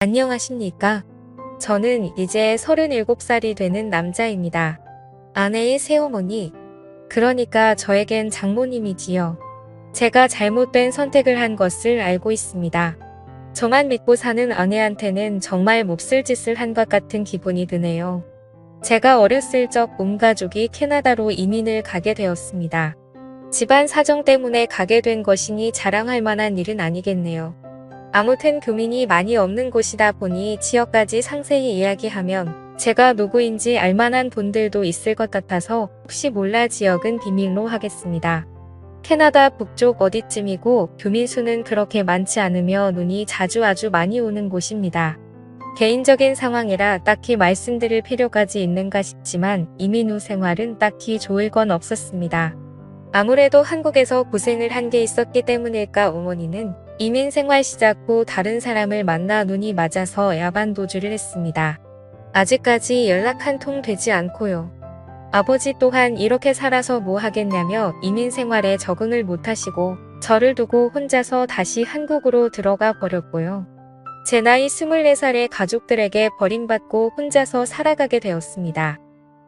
안녕하십니까? 저는 이제 37살이 되는 남자입니다. 아내의 새어머니, 그러니까 저에겐 장모님이지요. 제가 잘못된 선택을 한 것을 알고 있습니다. 저만 믿고 사는 아내한테는 정말 몹쓸 짓을 한 것 같은 기분이 드네요. 제가 어렸을 적 온 가족이 캐나다로 이민을 가게 되었습니다. 집안 사정 때문에 가게 된 것이니 자랑할 만한 일은 아니겠네요. 아무튼 교민이 많이 없는 곳이다 보니 지역까지 상세히 이야기하면 제가 누구인지 알만한 분들도 있을 것 같아서 혹시 몰라 지역은 비밀로 하겠습니다. 캐나다 북쪽 어디쯤이고 교민 수는 그렇게 많지 않으며 눈이 아주 많이 오는 곳입니다. 개인적인 상황이라 딱히 말씀드릴 필요까지 있는가 싶지만 이민 후 생활은 딱히 좋을 건 없었습니다. 아무래도 한국에서 고생을 한 게 있었기 때문일까 어머니는 이민 생활 시작 후 다른 사람을 만나 눈이 맞아서 야반 도주를 했습니다. 아직까지 연락 한 통 되지 않고요. 아버지 또한 이렇게 살아서 뭐 하겠냐며 이민 생활에 적응을 못하시고 저를 두고 혼자서 다시 한국으로 들어가 버렸고요. 제 나이 24살에 가족들에게 버림받고 혼자서 살아가게 되었습니다.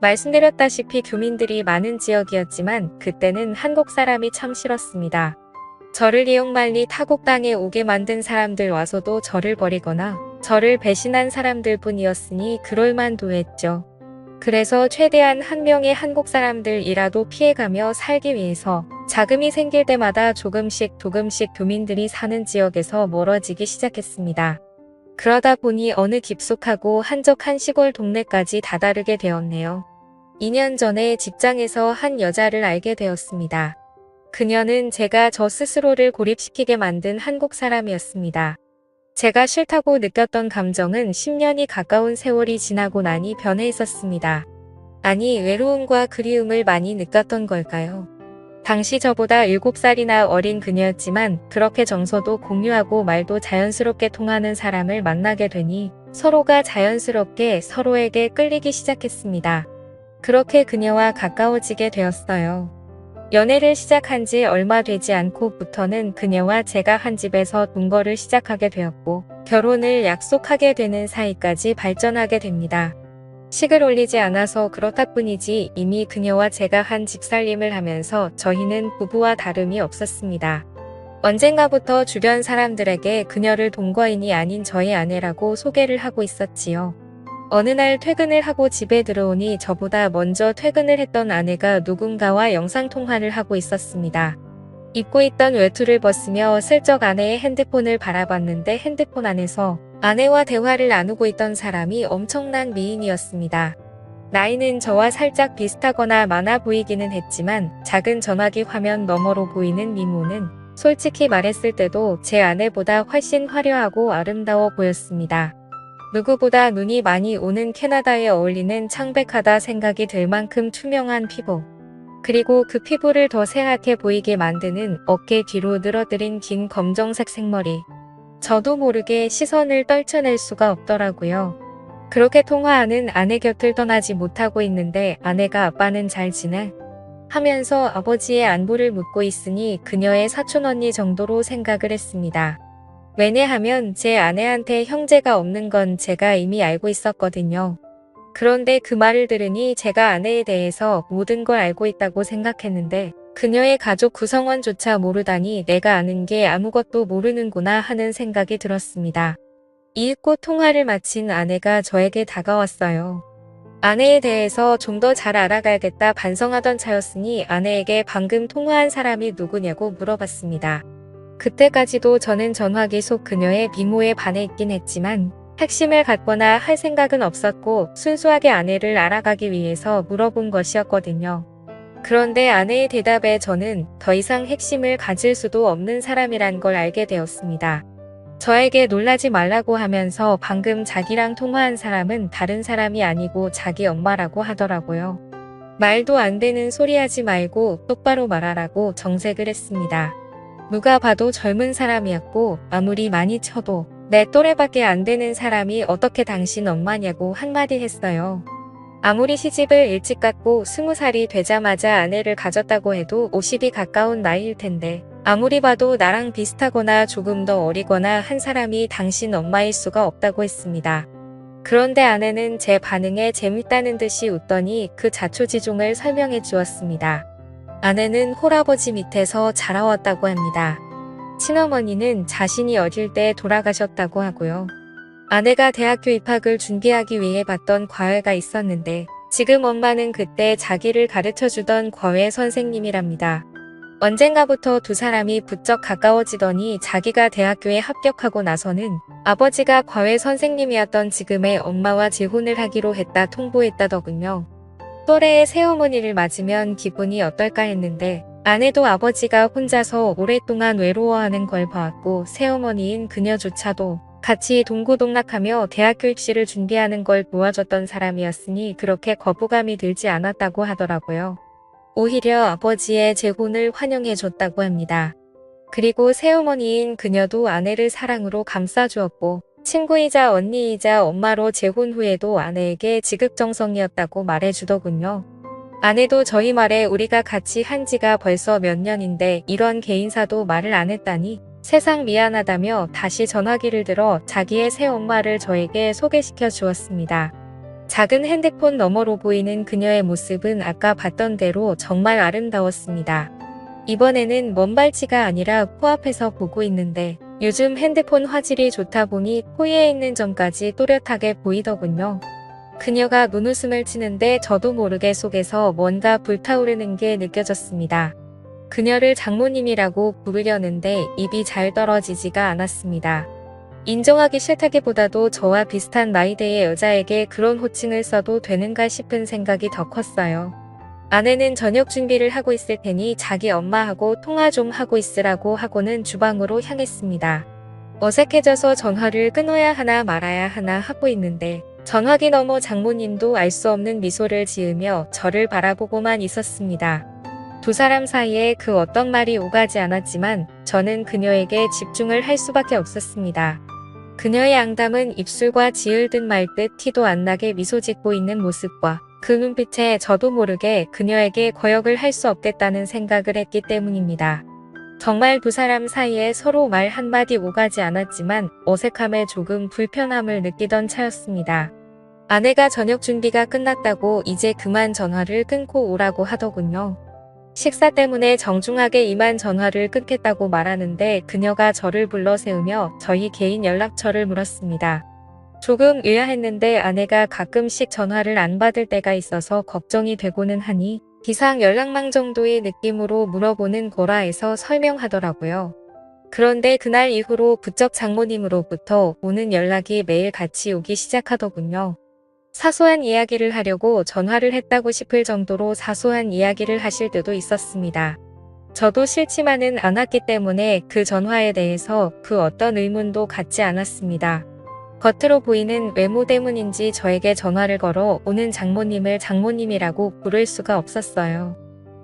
말씀드렸다시피 교민들이 많은 지역이었지만 그때는 한국 사람이 참 싫었습니다. 저를 이용말리 타국 땅에 오게 만든 사람들 와서도 저를 버리거나 저를 배신한 사람들 뿐이었으니 그럴만도 했죠. 그래서 최대한 한 명의 한국 사람들이라도 피해가며 살기 위해서 자금이 생길 때마다 조금씩 교민들이 사는 지역에서 멀어지기 시작했습니다. 그러다 보니 어느 깊숙하고 한적한 시골 동네까지 다다르게 되었네요. 2년 전에 직장에서 한 여자를 알게 되었습니다. 그녀는 제가 저 스스로를 고립시키게 만든 한국 사람이었습니다. 제가 싫다고 느꼈던 감정은 10년이 가까운 세월이 지나고 나니 변해 있었습니다. 아니, 외로움과 그리움을 많이 느꼈던 걸까요? 당시 저보다 7살이나 어린 그녀였지만 그렇게 정서도 공유하고 말도 자연스럽게 통하는 사람을 만나게 되니 서로가 자연스럽게 서로에게 끌리기 시작했습니다. 그렇게 그녀와 가까워지게 되었어요. 연애를 시작한 지 얼마 되지 않고부터는 그녀와 제가 한 집에서 동거를 시작하게 되었고 결혼을 약속하게 되는 사이까지 발전하게 됩니다. 식을 올리지 않아서 그렇다 뿐이지 이미 그녀와 제가 한 집살림을 하면서 저희는 부부와 다름이 없었습니다. 언젠가부터 주변 사람들에게 그녀를 동거인이 아닌 저의 아내라고 소개를 하고 있었지요. 어느 날 퇴근을 하고 집에 들어오니 저보다 먼저 퇴근을 했던 아내가 누군가와 영상통화를 하고 있었습니다. 입고 있던 외투를 벗으며 슬쩍 아내의 핸드폰을 바라봤는데 핸드폰 안에서 아내와 대화를 나누고 있던 사람이 엄청난 미인이었습니다. 나이는 저와 살짝 비슷하거나 많아 보이기는 했지만 작은 전화기 화면 너머로 보이는 미모는 솔직히 말했을 때도 제 아내보다 훨씬 화려하고 아름다워 보였습니다. 누구보다 눈이 많이 오는 캐나다에 어울리는 창백하다 생각이 들 만큼 투명한 피부. 그리고 그 피부를 더 새하얗게 보이게 만드는 어깨 뒤로 늘어뜨린 긴 검정색 생머리. 저도 모르게 시선을 떨쳐낼 수가 없더라고요. 그렇게 통화하는 아내 곁을 떠나지 못하고 있는데 아내가 아빠는 잘 지내? 하면서 아버지의 안부를 묻고 있으니 그녀의 사촌 언니 정도로 생각을 했습니다. 왜냐하면 제 아내한테 형제가 없는 건 제가 이미 알고 있었거든요. 그런데 그 말을 들으니 제가 아내에 대해서 모든 걸 알고 있다고 생각했는데 그녀의 가족 구성원조차 모르다니 내가 아는 게 아무것도 모르는구나 하는 생각이 들었습니다. 이윽고 통화를 마친 아내가 저에게 다가왔어요. 아내에 대해서 좀 더 잘 알아가야겠다 반성하던 차였으니 아내에게 방금 통화한 사람이 누구냐고 물어봤습니다. 그때까지도 저는 전화기 속 그녀의 미모에 반해 있긴 했지만 핵심을 갖거나 할 생각은 없었고 순수하게 아내를 알아가기 위해서 물어본 것이었거든요. 그런데 아내의 대답에 저는 더 이상 핵심을 가질 수도 없는 사람이란 걸 알게 되었습니다. 저에게 놀라지 말라고 하면서 방금 자기랑 통화한 사람은 다른 사람이 아니고 자기 엄마라고 하더라고요. 말도 안 되는 소리 하지 말고 똑바로 말하라고 정색을 했습니다. 누가 봐도 젊은 사람이었고 아무리 많이 쳐도 내 또래밖에 안 되는 사람이 어떻게 당신 엄마냐고 한마디 했어요. 아무리 시집을 일찍 갔고 20살이 되자마자 아내를 가졌다고 해도 50이 가까운 나이일 텐데 아무리 봐도 나랑 비슷하거나 조금 더 어리거나 한 사람이 당신 엄마일 수가 없다고 했습니다. 그런데 아내는 제 반응에 재밌다는 듯이 웃더니 그 자초지종을 설명해 주었습니다. 아내는 홀아버지 밑에서 자라왔다고 합니다. 친어머니는 자신이 어릴 때 돌아가셨다고 하고요. 아내가 대학교 입학을 준비하기 위해 봤던 과외가 있었는데 지금 엄마는 그때 자기를 가르쳐주던 과외 선생님이랍니다. 언젠가부터 두 사람이 부쩍 가까워지더니 자기가 대학교에 합격하고 나서는 아버지가 과외 선생님이었던 지금의 엄마와 재혼을 하기로 했다 통보했다더군요. 또래의 새어머니를 맞으면 기분이 어떨까 했는데 아내도 아버지가 혼자서 오랫동안 외로워하는 걸 봐왔고 새어머니인 그녀조차도 같이 동고동락하며 대학교 입시를 준비하는 걸 도와줬던 사람이었으니 그렇게 거부감이 들지 않았다고 하더라고요. 오히려 아버지의 재혼을 환영해줬다고 합니다. 그리고 새어머니인 그녀도 아내를 사랑으로 감싸주었고 친구이자 언니이자 엄마로 재혼 후에도 아내에게 지극정성이었다고 말해주더군요. 아내도 저희 말에 우리가 같이 한 지가 벌써 몇 년인데 이런 개인사도 말을 안 했다니 세상 미안하다며 다시 전화기를 들어 자기의 새엄마를 저에게 소개시켜 주었습니다. 작은 핸드폰 너머로 보이는 그녀의 모습은 아까 봤던 대로 정말 아름다웠습니다. 이번에는 먼 발치가 아니라 코앞에서 보고 있는데 요즘 핸드폰 화질이 좋다 보니 코에 있는 점까지 또렷하게 보이더군요. 그녀가 눈웃음을 치는데 저도 모르게 속에서 뭔가 불타오르는 게 느껴졌습니다. 그녀를 장모님이라고 부르려는데 입이 잘 떨어지지가 않았습니다. 인정하기 싫다기보다도 저와 비슷한 나이대의 여자에게 그런 호칭을 써도 되는가 싶은 생각이 더 컸어요. 아내는 저녁 준비를 하고 있을 테니 자기 엄마하고 통화 좀 하고 있으라고 하고는 주방으로 향했습니다. 어색해져서 전화를 끊어야 하나 말아야 하나 하고 있는데 전화기 너머 장모님도 알 수 없는 미소를 지으며 저를 바라보고만 있었습니다. 두 사람 사이에 그 어떤 말이 오가지 않았지만 저는 그녀에게 집중을 할 수밖에 없었습니다. 그녀의 앙담은 입술과 지을듯 말듯 티도 안 나게 미소 짓고 있는 모습과 그 눈빛에 저도 모르게 그녀에게 거역을 할 수 없겠다는 생각을 했기 때문입니다. 정말 두 사람 사이에 서로 말 한마디 오가지 않았지만 어색함에 조금 불편함을 느끼던 차였습니다. 아내가 저녁 준비가 끝났다고 이제 그만 전화를 끊고 오라고 하더군요. 식사 때문에 정중하게 이만 전화를 끊겠다고 말하는데 그녀가 저를 불러 세우며 저희 개인 연락처를 물었습니다. 조금 의아했는데 아내가 가끔씩 전화를 안 받을 때가 있어서 걱정이 되고는 하니 기상 연락망 정도의 느낌으로 물어보는 거라 해서 설명하더라고요. 그런데 그날 이후로 부쩍 장모님으로부터 오는 연락이 매일 같이 오기 시작하더군요. 사소한 이야기를 하려고 전화를 했다고 싶을 정도로 사소한 이야기를 하실 때도 있었습니다. 저도 싫지만은 않았기 때문에 그 전화에 대해서 그 어떤 의문도 갖지 않았습니다. 겉으로 보이는 외모 때문인지 저에게 전화를 걸어 오는 장모님을 장모님이라고 부를 수가 없었어요.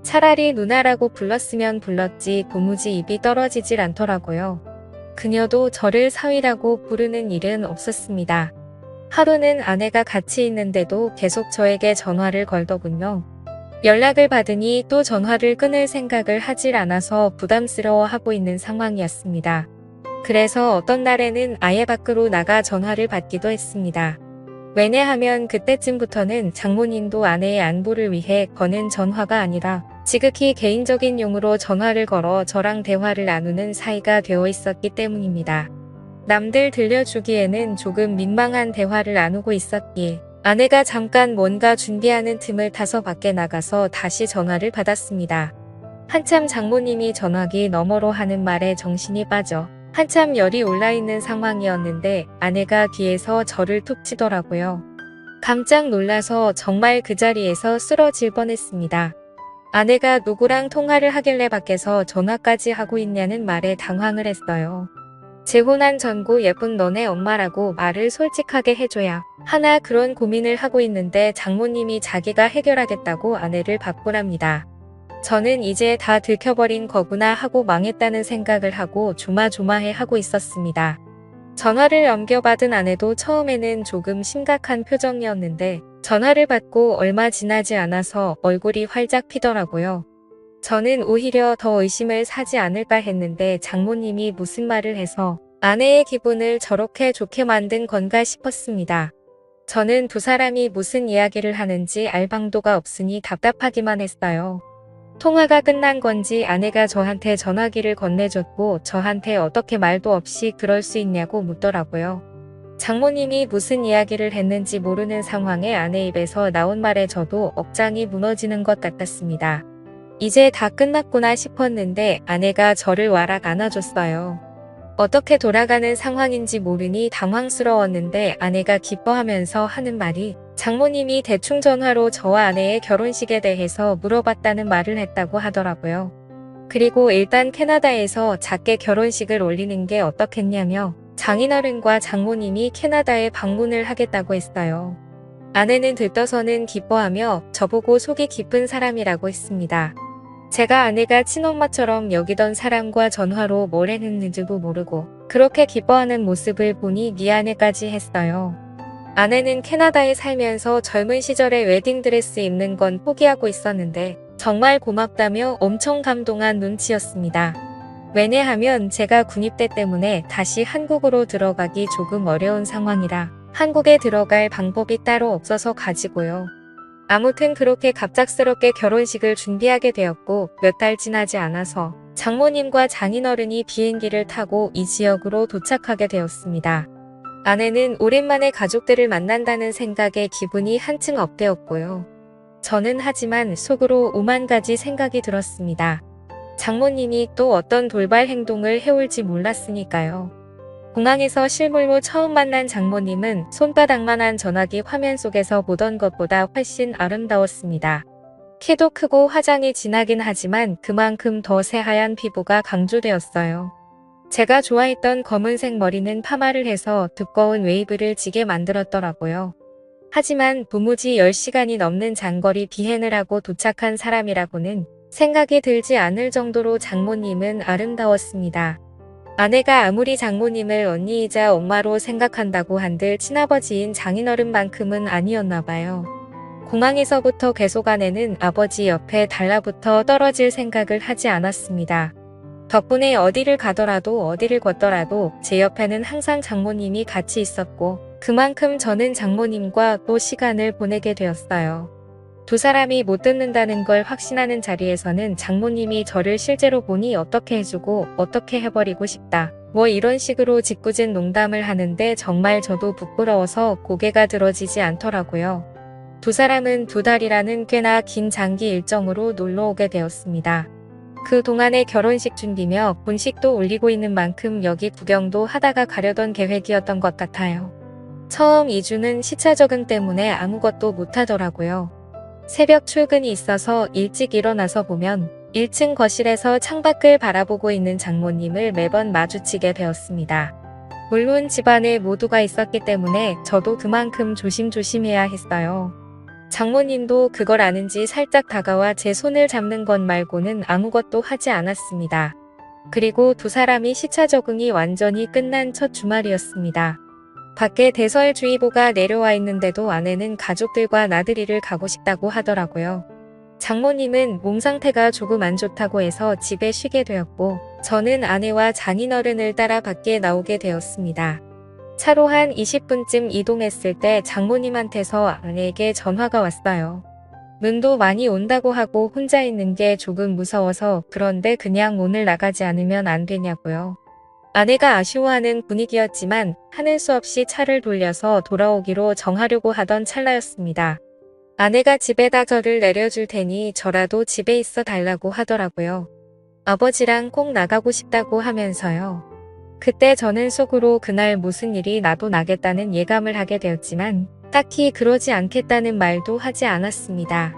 차라리 누나라고 불렀으면 불렀지 도무지 입이 떨어지질 않더라고요. 그녀도 저를 사위라고 부르는 일은 없었습니다. 하루는 아내가 같이 있는데도 계속 저에게 전화를 걸더군요. 연락을 받으니 또 전화를 끊을 생각을 하질 않아서 부담스러워하고 있는 상황이었습니다. 그래서 어떤 날에는 아예 밖으로 나가 전화를 받기도 했습니다. 왜냐하면 그때쯤부터는 장모님도 아내의 안부를 위해 거는 전화가 아니라 지극히 개인적인 용으로 전화를 걸어 저랑 대화를 나누는 사이가 되어 있었기 때문입니다. 남들 들려주기에는 조금 민망한 대화를 나누고 있었기에 아내가 잠깐 뭔가 준비하는 틈을 타서 밖에 나가서 다시 전화를 받았습니다. 한참 장모님이 전화기 너머로 하는 말에 정신이 빠져 한참 열이 올라있는 상황이었는데 아내가 뒤에서 저를 툭 치더라고요. 깜짝 놀라서 정말 그 자리에서 쓰러질 뻔했습니다. 아내가 누구랑 통화를 하길래 밖에서 전화까지 하고 있냐는 말에 당황을 했어요. 재혼한 전고 예쁜 너네 엄마라고 말을 솔직하게 해줘야 하나 그런 고민을 하고 있는데 장모님이 자기가 해결하겠다고 아내를 바꾸랍니다. 저는 이제 다 들켜버린 거구나 하고 망했다는 생각을 하고 조마조마해 하고 있었습니다. 전화를 넘겨받은 아내도 처음에는 조금 심각한 표정이었는데 전화를 받고 얼마 지나지 않아서 얼굴이 활짝 피더라고요. 저는 오히려 더 의심을 사지 않을까 했는데 장모님이 무슨 말을 해서 아내의 기분을 저렇게 좋게 만든 건가 싶었습니다. 저는 두 사람이 무슨 이야기를 하는지 알 방도가 없으니 답답하기만 했어요. 통화가 끝난 건지 아내가 저한테 전화기를 건네줬고 저한테 어떻게 말도 없이 그럴 수 있냐고 묻더라고요. 장모님이 무슨 이야기를 했는지 모르는 상황에 아내 입에서 나온 말에 저도 억장이 무너지는 것 같았습니다. 이제 다 끝났구나 싶었는데 아내가 저를 와락 안아줬어요. 어떻게 돌아가는 상황인지 모르니 당황스러웠는데 아내가 기뻐하면서 하는 말이 장모님이 대충 전화로 저와 아내의 결혼식에 대해서 물어봤다는 말을 했다고 하더라고요. 그리고 일단 캐나다에서 작게 결혼식을 올리는 게 어떻겠냐며 장인어른과 장모님이 캐나다에 방문을 하겠다고 했어요. 아내는 들떠서는 기뻐하며 저보고 속이 깊은 사람이라고 했습니다. 제가 아내가 친엄마처럼 여기던 사람과 전화로 뭘 했는지도 모르고 그렇게 기뻐하는 모습을 보니 미안해까지 했어요. 아내는 캐나다에 살면서 젊은 시절에 웨딩드레스 입는 건 포기하고 있었는데 정말 고맙다며 엄청 감동한 눈치였습니다. 왜냐하면 제가 군입대 때문에 다시 한국으로 들어가기 조금 어려운 상황이라 한국에 들어갈 방법이 따로 없어서 가지고요. 아무튼 그렇게 갑작스럽게 결혼식을 준비하게 되었고 몇 달 지나지 않아서 장모님과 장인어른이 비행기를 타고 이 지역으로 도착하게 되었습니다. 아내는 오랜만에 가족들을 만난다는 생각에 기분이 한층 업되었고요. 저는 하지만 속으로 오만 가지 생각이 들었습니다. 장모님이 또 어떤 돌발 행동을 해올지 몰랐으니까요. 공항에서 실물로 처음 만난 장모님은 손바닥만한 전화기 화면 속에서 보던 것보다 훨씬 아름다웠습니다. 키도 크고 화장이 진하긴 하지만 그만큼 더 새하얀 피부가 강조되었어요. 제가 좋아했던 검은색 머리는 파마를 해서 두꺼운 웨이브를 지게 만들었더라고요. 하지만 도무지 10시간이 넘는 장거리 비행을 하고 도착한 사람이라고는 생각이 들지 않을 정도로 장모님은 아름다웠습니다. 아내가 아무리 장모님을 언니이자 엄마로 생각한다고 한들 친아버지인 장인어른만큼은 아니었나 봐요. 공항에서부터 계속 아내는 아버지 옆에 달라붙어 떨어질 생각을 하지 않았습니다. 덕분에 어디를 가더라도 어디를 걷더라도 제 옆에는 항상 장모님이 같이 있었고 그만큼 저는 장모님과 또 시간을 보내게 되었어요. 두 사람이 못 듣는다는 걸 확신하는 자리에서는 장모님이 저를 실제로 보니 어떻게 해주고 어떻게 해버리고 싶다. 뭐 이런 식으로 짓궂은 농담을 하는데 정말 저도 부끄러워서 고개가 들어지지 않더라고요. 두 사람은 2달이라는 꽤나 긴 장기 일정으로 놀러 오게 되었습니다. 그 동안에 결혼식 준비며 본식도 올리고 있는 만큼 여기 구경도 하다가 가려던 계획이었던 것 같아요. 처음 2주는 시차 적응 때문에 아무것도 못하더라고요. 새벽 출근이 있어서 일찍 일어나서 보면 1층 거실에서 창밖을 바라보고 있는 장모님을 매번 마주치게 되었습니다. 물론 집안에 모두가 있었기 때문에 저도 그만큼 조심조심해야 했어요. 장모님도 그걸 아는지 살짝 다가와 제 손을 잡는 것 말고는 아무것도 하지 않았습니다. 그리고 두 사람이 시차 적응이 완전히 끝난 첫 주말이었습니다. 밖에 대설주의보가 내려와 있는데도 아내는 가족들과 나들이를 가고 싶다고 하더라고요. 장모님은 몸 상태가 조금 안 좋다고 해서 집에 쉬게 되었고 저는 아내와 장인어른을 따라 밖에 나오게 되었습니다. 차로 한 20분쯤 이동했을 때 장모님한테서 아내에게 전화가 왔어요. 눈도 많이 온다고 하고 혼자 있는 게 조금 무서워서 그런데 그냥 오늘 나가지 않으면 안 되냐고요. 아내가 아쉬워하는 분위기였지만 하는 수 없이 차를 돌려서 돌아오기로 정하려고 하던 찰나였습니다. 아내가 집에다 저를 내려줄 테니 저라도 집에 있어 달라고 하더라고요. 아버지랑 꼭 나가고 싶다고 하면서요. 그때 저는 속으로 그날 무슨 일이 나도 나겠다는 예감을 하게 되었지만 딱히 그러지 않겠다는 말도 하지 않았습니다.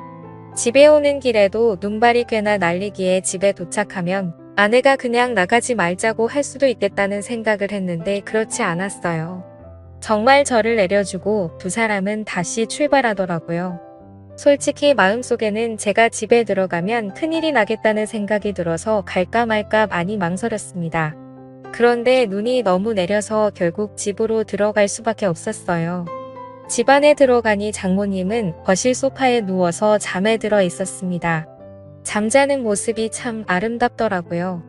집에 오는 길에도 눈발이 꽤나 날리기에 집에 도착하면 아내가 그냥 나가지 말자고 할 수도 있겠다는 생각을 했는데 그렇지 않았어요. 정말 저를 내려주고 두 사람은 다시 출발하더라고요. 솔직히 마음속에는 제가 집에 들어가면 큰일이 나겠다는 생각이 들어서 갈까 말까 많이 망설였습니다. 그런데 눈이 너무 내려서 결국 집으로 들어갈 수밖에 없었어요. 집안에 들어가니 장모님은 거실 소파에 누워서 잠에 들어 있었습니다. 잠자는 모습이 참 아름답더라고요.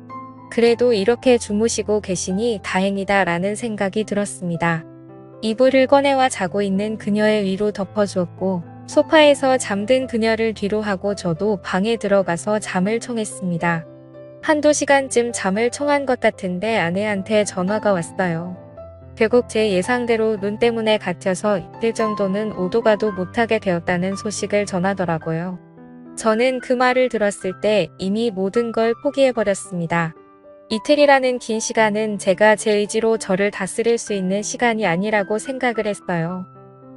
그래도 이렇게 주무시고 계시니 다행이다 라는 생각이 들었습니다. 이불을 꺼내와 자고 있는 그녀의 위로 덮어주었고 소파에서 잠든 그녀를 뒤로 하고 저도 방에 들어가서 잠을 청했습니다. 한두 시간쯤 잠을 청한 것 같은데 아내한테 전화가 왔어요. 결국 제 예상대로 눈 때문에 갇혀서 이틀 정도는 오도 가도 못하게 되었다는 소식을 전하더라고요. 저는 그 말을 들었을 때 이미 모든 걸 포기해버렸습니다. 이틀이라는 긴 시간은 제가 제 의지로 저를 다스릴 수 있는 시간이 아니라고 생각을 했어요.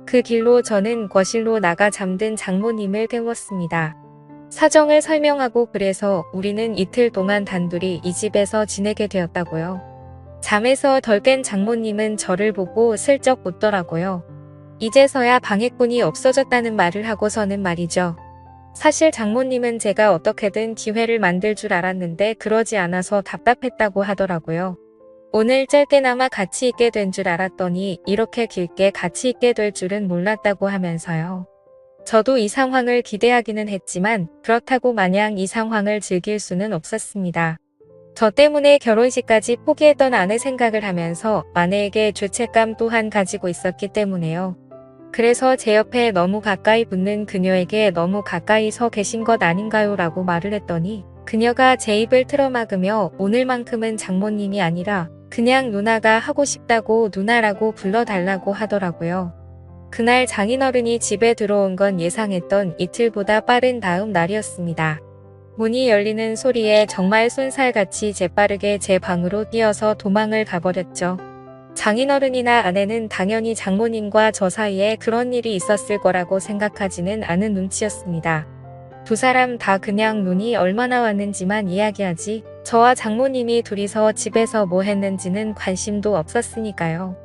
그 길로 저는 거실로 나가 잠든 장모님을 깨웠습니다. 사정을 설명하고 그래서 우리는 이틀 동안 단둘이 이 집에서 지내게 되었다고요. 잠에서 덜 깬 장모님은 저를 보고 슬쩍 웃더라고요. 이제서야 방해꾼이 없어졌다는 말을 하고서는 말이죠. 사실 장모님은 제가 어떻게든 기회를 만들 줄 알았는데 그러지 않아서 답답했다고 하더라고요. 오늘 짧게나마 같이 있게 된 줄 알았더니 이렇게 길게 같이 있게 될 줄은 몰랐다고 하면서요. 저도 이 상황을 기대하기는 했지만 그렇다고 마냥 이 상황을 즐길 수는 없었습니다. 저 때문에 결혼식까지 포기했던 아내 생각을 하면서 아내에게 죄책감 또한 가지고 있었기 때문에요. 그래서 제 옆에 너무 가까이 붙는 그녀에게 너무 가까이 서 계신 것 아닌가요? 라고 말을 했더니 그녀가 제 입을 틀어막으며 오늘만큼은 장모님이 아니라 그냥 누나가 하고 싶다고 누나라고 불러달라고 하더라고요. 그날 장인어른이 집에 들어온 건 예상했던 이틀보다 빠른 다음 날이었습니다. 문이 열리는 소리에 정말 쏜살같이 재빠르게 제 방으로 뛰어서 도망을 가버렸죠. 장인어른이나 아내는 당연히 장모님과 저 사이에 그런 일이 있었을 거라고 생각하지는 않은 눈치였습니다. 두 사람 다 그냥 눈이 얼마나 왔는지만 이야기하지 저와 장모님이 둘이서 집에서 뭐 했는지는 관심도 없었으니까요.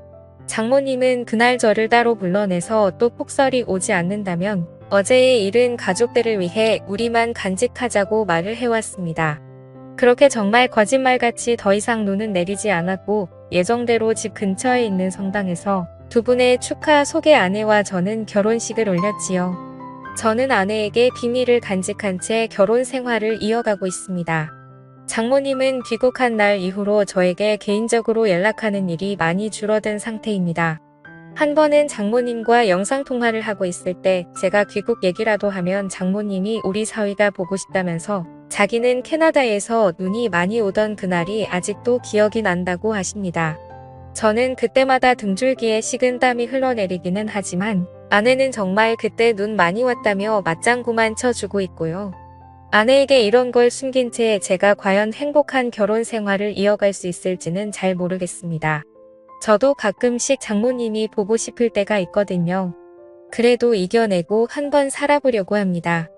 장모님은 그날 저를 따로 불러내서 또 폭설이 오지 않는다면 어제의 일은 가족들을 위해 우리만 간직하자고 말을 해왔습니다. 그렇게 정말 거짓말같이 더 이상 눈은 내리지 않았고 예정대로 집 근처에 있는 성당에서 두 분의 축하 소개 아내와 저는 결혼식을 올렸지요. 저는 아내에게 비밀을 간직한 채 결혼 생활을 이어가고 있습니다. 장모님은 귀국한 날 이후로 저에게 개인적으로 연락하는 일이 많이 줄어든 상태입니다. 한 번은 장모님과 영상통화를 하고 있을 때 제가 귀국 얘기라도 하면 장모님이 우리 사위가 보고 싶다면서 자기는 캐나다에서 눈이 많이 오던 그날이 아직도 기억이 난다고 하십니다. 저는 그때마다 등줄기에 식은 땀이 흘러내리기는 하지만 아내는 정말 그때 눈 많이 왔다며 맞장구만 쳐주고 있고요. 아내에게 이런 걸 숨긴 채 제가 과연 행복한 결혼 생활을 이어갈 수 있을지는 잘 모르겠습니다. 저도 가끔씩 장모님이 보고 싶을 때가 있거든요. 그래도 이겨내고 한번 살아보려고 합니다.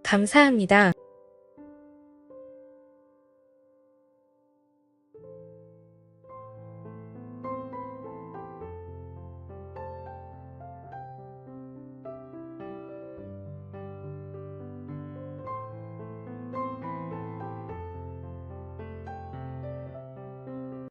감사합니다.